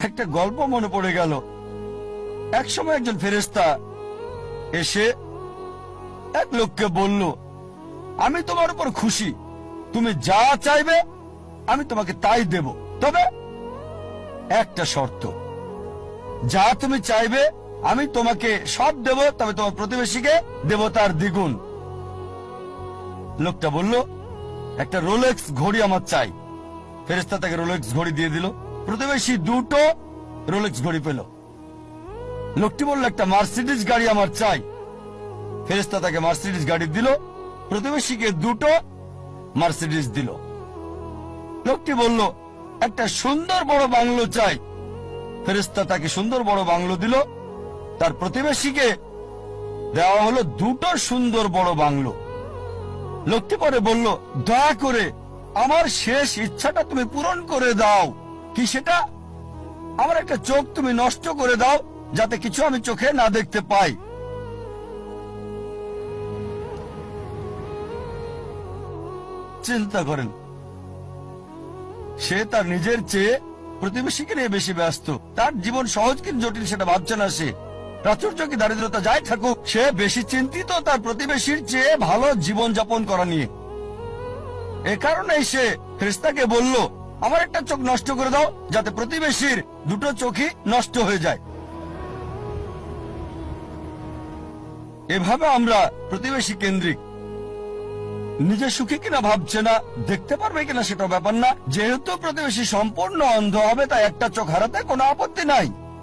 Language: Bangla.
একটা গল্প মনে পড়ে গেল। এক সময় একজন ফেরেশতা এসে এক লোককে বলল, আমি তোমার উপর খুশি, তুমি যা চাইবে আমি তোমাকে তাই দেব, তবে একটা শর্ত, যা তুমি চাইবে আমি তোমাকে সব দেব, তবে তোমার প্রতিবেশীকে দেব তার দ্বিগুণ। লোকটা বলল, একটা রোলেক্স ঘড়ি আমার চাই। ফেরেশতা তাকে রোলেক্স ঘড়ি দিয়ে দিল। প্রতিবেশী দুটো রোলেক্স ঘড়ি পেল। লোকটি বলল, একটা মার্সিডিজ গাড়ি আমার চাই। ফেরেশতা তাকে মার্সিডিজ গাড়ি দিল। প্রতিবেশীকে দুটো মার্সিডিজ দিল। লোকটি বলল, একটা সুন্দর বড় বাংলো চাই। ফেরেশতা তাকে সুন্দর বড় বাংলো দিল। তার প্রতিবেশীকে দেওয়া হলো দুটো সুন্দর বড় বাংলো। লোকটি পরে বলল, দয়া করে আমার শেষ ইচ্ছাটা তুমি পূরণ করে দাও। কি সেটা? আমার একটা চোখ তুমি নষ্ট করে দাও, যাতে কিছু আমি চোখে না দেখতে পাই। চিন্তা করেন, সে তার নিজের চেয়ে প্রতিবেশীকে নিয়ে বেশি ব্যস্ত। তার জীবন সহজ কি জটিল সেটা ভাবছে না সে। প্রাচুর্য কি দারিদ্রতা যাই থাকুক, সে বেশি চিন্তিত তার প্রতিবেশীর চেয়ে ভালো জীবন যাপন করা নিয়ে। এ কারণেই সে ফেরেশতাকে বলল, আমার একটা চোখ নষ্ট করে দাও, যাতে প্রতিবেশীর দুটো চোখই নষ্ট হয়ে যায়। এভাবে আমরা প্রতিবেশী কেন্দ্রিক। নিজে সুখী কিনা ভাবছে না, দেখতে পারবে কিনা সেটা ব্যাপার না। যেহেতু প্রতিবেশী সম্পূর্ণ অন্ধ হবে, তাই একটা চোখ হারাতে কোনো আপত্তি নাই।